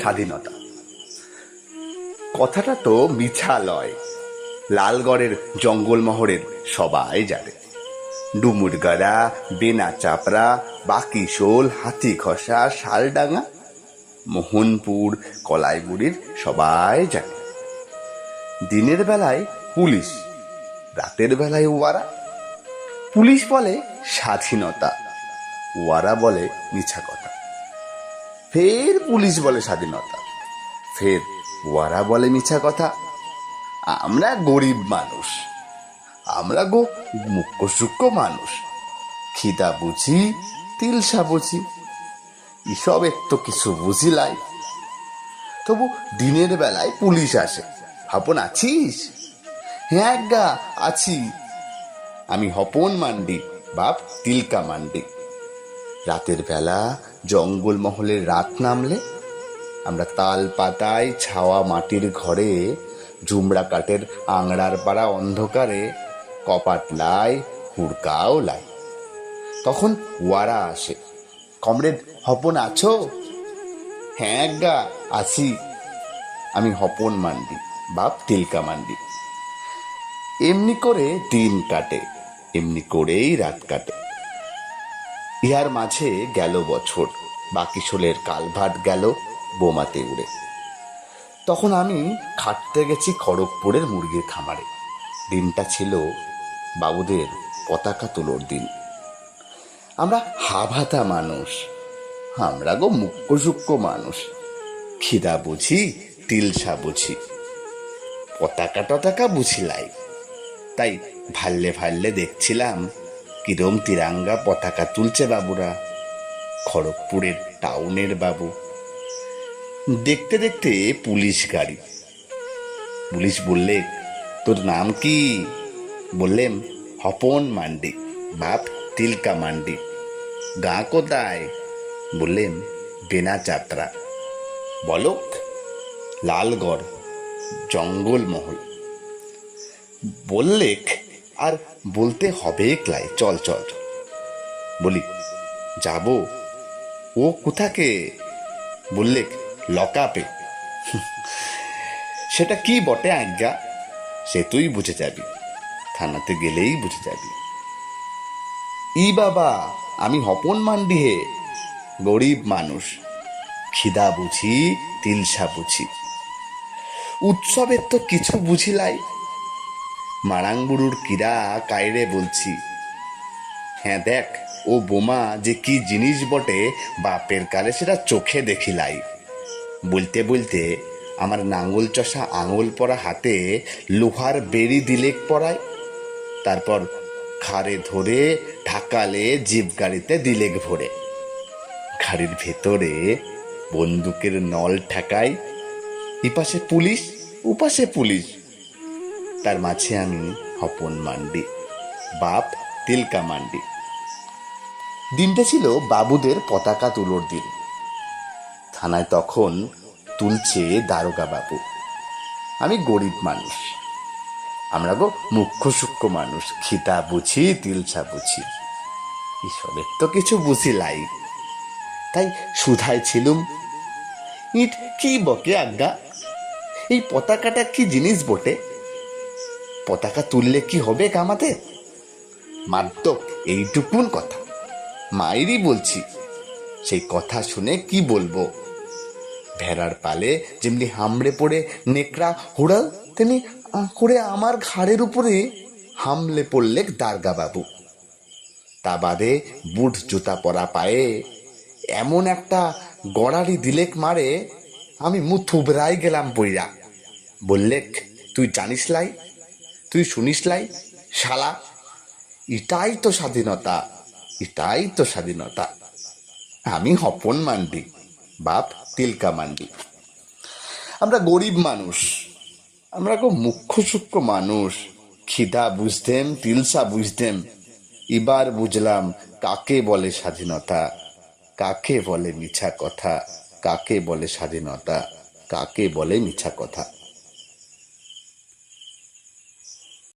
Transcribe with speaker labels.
Speaker 1: স্বাধীনতা কথাটা তো মিছা লয়। লালগড়ের জঙ্গলমহলের সবাই জানে। ডুমুরগাড়া, বেনা চাপড়া, বাকিশোল, হাতিঘষা, শালডাঙ্গা, মোহনপুর, কলাইগুড়ির সবাই জানে। দিনের বেলায় পুলিশ, রাতের বেলায় ওয়ারা। পুলিশ বলে স্বাধীনতা, ওয়ারা বলে মিছা কথা। ফের পুলিশ বলে স্বাধীনতা, ফের ওয়ারা বলে মিছা কথা। আমরা গরিব মানুষ, আমরা গো মুখ্য সূক্ষ্ম মানুষ, খিদা বুঝি, তিলসা বুঝি, এসবের তো কিছু বুঝিলাই। তবু দিনের বেলায় পুলিশ আসে। হপন আছিস? হ্যাঁ গা আছি, আমি হপন মান্ডি, বাপ তিলকা মান্ডি। রাতের বেলা জঙ্গলমহলের রাত নামলে আমরা তাল পাতায় ছাওয়া মাটির ঘরে, ঝুমড়া কাঠের আংড়ার পাড়া অন্ধকারে কপাট লাই, হুড়কাও লাই। তখন ওয়ারা আসে। কমরেড হপন আছো? হ্যাঁ গা আছি, আমি হপন মান্ডি, বাপ তিলকা মান্ডি। এমনি করে দিন কাটে, এমনি করেই রাত কাটে। ইহার মাঝে গেল বছর, বাকিশোলের কালভার্ট গেল বোমাতে উড়ে। তখন আমি খাটতে গেছি খড়গপুরের মুরগির খামারে। দিনটা ছিল বাবুদের পতাকা তোলোর দিন। আমরা হাভাতা মানুষ, আমরা গো মুখ্য সূক্ষ্ম মানুষ, খিদা বুঝি, তিলসা বুঝি, পতাকা টতাকা বুঝিলাই। তাই ভাল্লে ভাল্লে দেখছিলাম কিরম তিরাঙ্গা পতাকা তুলছে বাবুরা, খড়গপুরের টাউনের বাবু। দেখতে দেখতে পুলিশ গাড়ি। পুলিশ বললে, তোর নাম কি? বললেন, হপন মান্ডি, বাপ তিলকা মান্ডি। গা কোথায়? বললেন, বেনা চাপড়া। বলক, লালগড় জঙ্গলমহল। বললেক আর বলতে হবে ক্লাই, চল চল। বলি, যাব? ও কোথাকে? বললেক, লকআপে। সেটা কি বটে আজ্ঞা? সে তুই বুঝে যাবি, থানাতে গেলেই বুঝে যাবি। ই বাবা, আমি হপন মান্ডি হে, গরিব মানুষ, খিদা বুঝি, তিলসা বুঝি, উৎসবের তো কিছু বুঝিলাই। মারাংবুরুর কিরা কায়রে বলছি। হ্যাঁ দেখ, ও বোমা যে কি জিনিস বটে, বাপের কালে সেটা চোখে দেখিলাই। বলতে বলতে আমার নাঙ্গল চষা আঙুল পরা হাতে লোহার বেড়ি দিলেক পরায়। তারপর ঘাড়ে ধরে ঢাকালে জিপ গাড়িতে দিলেক ভরে। গাড়ির ভেতরে বন্দুকের নল ঠেকাই। এপাশে পুলিশ, ওপাশে পুলিশ, তার মাঝে আমি হপন মান্ডি, বাপ তিলকা মান্ডি। দিনটা ছিল বাবুদের পতাকা তুলোর দিন। থানায় তখন তুলছে দারোগা বাবু। আমি গরিব মানুষ, আমরা গো মুখ্য সূক্ষ্ম মানুষ, খিদা বুঝি, তিলসা বুঝি, এসবের তো কিছু বুঝিলাই। তাই সুধায় ছিলুম, ইট কি বকে আজ্ঞা? এই পতাকাটা কি জিনিস বটে? পতাকা তুললে কি হবে কামাতে? মাত্র এইটুকুন কথা, মায়েরই বলছি। সেই কথা শুনে কি বলবো? ভেড়ার পালে যেমনি হামড়ে পড়ে নেকড়া হুড়াল, তেমনি করে আমার ঘাড়ের উপরে হামলে পড়লে দারোগা বাবু। তা বাদে বুট জুতা পরা পায়ে এমন একটা গড়ারি দিলেক মারে, আমি মুখ থুবড়াই গেলাম পইরা। বললেক, তুই জানিস লাই, তুই শুনিস লাই শালা, এটাই তো স্বাধীনতা, এটাই তো স্বাধীনতা। আমি হপন মান্ডি, বাপ তিলকা মান্ডি। আমরা গরিব মানুষ, আমরা গো মুখ্য সূক্ষ্ম মানুষ, খিদা বুঝতেম, তিলসা বুঝতেম। এবার বুঝলাম কাকে বলে স্বাধীনতা, কাকে বলে মিছা কথা, কাকে বলে স্বাধীনতা, কাকে বলে মিছা কথা।